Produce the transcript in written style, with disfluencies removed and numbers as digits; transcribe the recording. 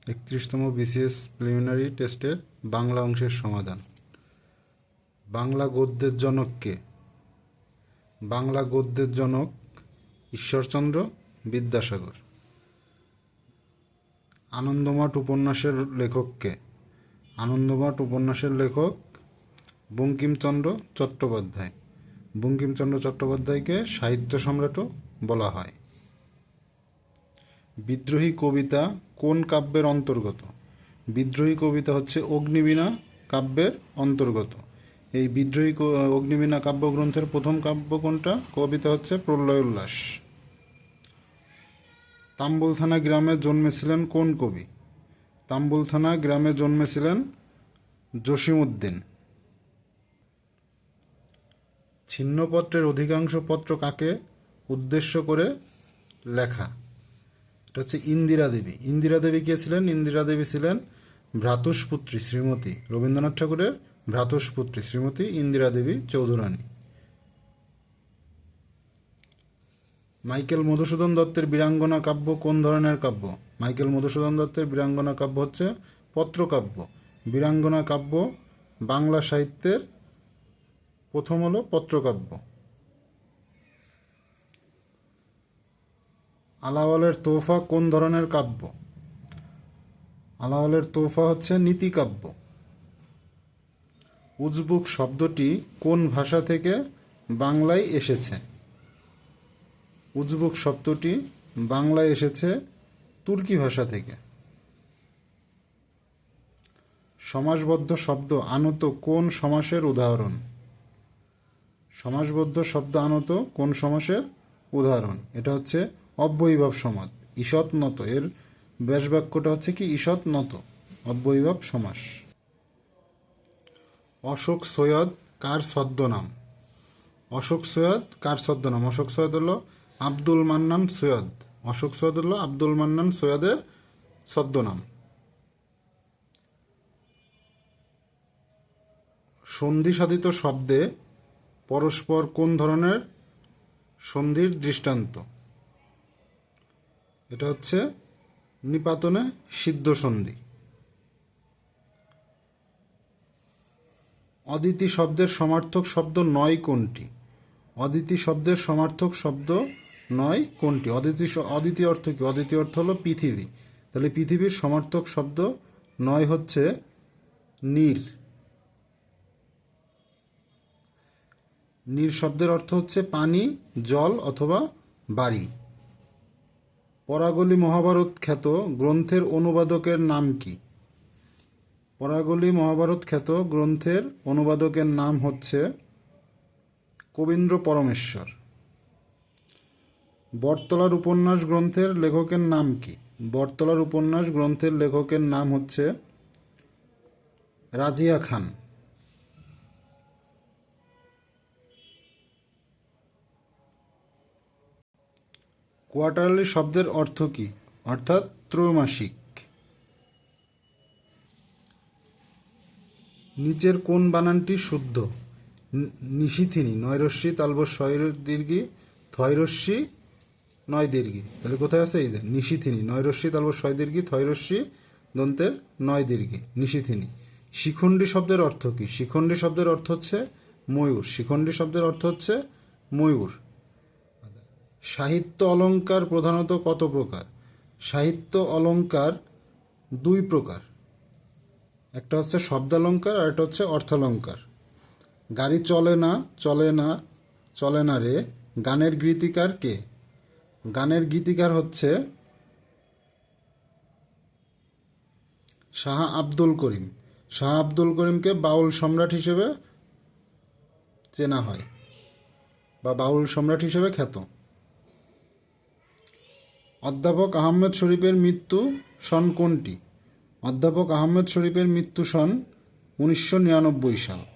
31তম BCS preliminary টেস্টের বাংলা অংশের সমাধান। বাংলা গদ্যের জনক কে? বাংলা গদ্যের জনক ঈশ্বরচন্দ্র বিদ্যাসাগর। আনন্দমঠ উপন্যাসের লেখক কে? আনন্দমঠ উপন্যাসের লেখক বঙ্কিমচন্দ্র চট্টোপাধ্যায়। বঙ্কিমচন্দ্র চট্টোপাধ্যায়কে সাহিত্য সম্রাটও বলা হয়। বিদ্রোহী কবিতা কোন কাব্যের অন্তর্গত? বিদ্রোহী কবিতা হচ্ছে অগ্নিবীণা কাব্যের অন্তর্গত। এই বিদ্রোহী অগ্নিবীণা কাব্যগ্রন্থের প্রথম কাব্য কোনটা? কবিতা হচ্ছে প্রলয় উল্লাস। তাম্বুলথানা গ্রামে জন্মেছিলেন কোন কবি? তাম্বুলথানা গ্রামে জন্মেছিলেন জসীমউদ্দীন। ছিন্নপত্রের অধিকাংশ পত্র কাকে উদ্দেশ্য করে লেখা? এটা হচ্ছে ইন্দিরা দেবী। ইন্দিরা দেবী কে ছিলেন? ইন্দিরা দেবী ছিলেন ভ্রাতুষ্পুত্রী শ্রীমতী, রবীন্দ্রনাথ ঠাকুরের ভ্রাতুষ্পুত্রী শ্রীমতী ইন্দিরা দেবী চৌধুরানী। মাইকেল মধুসূদন দত্তের বীরাঙ্গনা কাব্য কোন ধরনের কাব্য? মাইকেল মধুসূদন দত্তের বীরাঙ্গনা কাব্য হচ্ছে পত্রকাব্য। বীরাঙ্গনা কাব্য বাংলা সাহিত্যের প্রথম হলো পত্রকাব্য। আলাওলের তোহফা কোন ধরনের কাব্য? আলাওলের তোহফা হচ্ছে নীতিকাব্য। উজবুক শব্দটি কোন ভাষা থেকে বাংলায় এসেছে? উজবুক শব্দটি বাংলায় এসেছে তুর্কি ভাষা থেকে। সমাসবদ্ধ শব্দ আনত কোন সমাসের উদাহরণ? সমাসবদ্ধ শব্দ আনত কোন সমাসের উদাহরণ? এটা হচ্ছে অব্যয়ীভাব সমাস। ঈষৎ নত, এর ব্যাসবাক্যটা হচ্ছে কি ঈষৎ নত, অব্যয়ীভাব সমাস। অশোক সৈয়দ কার ছদ্মনাম? অশোক সৈয়দ কার ছদ্মনাম? অশোক সৈয়দ হলো আব্দুল মান্নান সৈয়দ। অশোক সৈয়দ হলো আব্দুল মান্নান সৈয়দের ছদ্মনাম। সন্ধি সাধিত শব্দে পরস্পর কোন ধরনের সন্ধির দৃষ্টান্ত? এটা হচ্ছে নিপাতনে সিদ্ধ সন্ধি। অদিতি শব্দের সমার্থক শব্দ নয় কোনটি? অদিতি শব্দের সমার্থক শব্দ নয় কোনটি? অদিতি অর্থ কি? অদিতি অর্থ হলো পৃথিবী। তাহলে পৃথিবীর সমার্থক শব্দ নয় হচ্ছে নীর। নীর শব্দের অর্থ হচ্ছে পানি, জল অথবা বাড়ি। পরাগলি মহাভারত খ্যাত গ্রন্থের অনুবাদকের নাম কি? পরাগলি মহাভারত খ্যাত গ্রন্থের অনুবাদকের নাম হচ্ছে কবীন্দ্র পরমেশ্বর। বটতলার উপন্যাস গ্রন্থের লেখকের নাম কি? বটতলার উপন্যাস গ্রন্থের লেখকের নাম হচ্ছে রাজিয়া খান। কোয়ার্টারলি শব্দের অর্থ কি? অর্থাৎ ত্রৈমাসিক। নিচের কোন বানানটি শুদ্ধ? নিশিথিনী, নৈরস্যি তালব শয় দীর্ঘি, থয়রস্যি নয় দীর্ঘি। তাহলে কোথায় আছে? এই যে নিশিথিনী, নৈরস্যি তালব শয় দীর্ঘি, থয়রস্যি দন্তের নয় দীর্ঘি, নিশিথিনী। শিখণ্ডী শব্দের অর্থ কি? শিখণ্ডী শব্দের অর্থ হচ্ছে ময়ূর। শিখণ্ডী শব্দের অর্থ হচ্ছে ময়ূর। সাহিত্য অলঙ্কার প্রধানত কত প্রকার? সাহিত্য অলঙ্কার দুই প্রকার। একটা হচ্ছে শব্দালঙ্কার আর একটা হচ্ছে অর্থালঙ্কার। গাড়ি চলে না চলে না চলে না রে গানের গীতিকার কে? গানের গীতিকার হচ্ছে শাহ আব্দুল করিম। শাহ আব্দুল করিমকে বাউল সম্রাট হিসেবে চেনা হয় বা বাউল সম্রাট হিসেবে খ্যাত। অধ্যাপক আহমেদ শরীফের মৃত্যু সন কোনটি? অধ্যাপক আহমেদ শরীফের মৃত্যু সন 1999 সাল।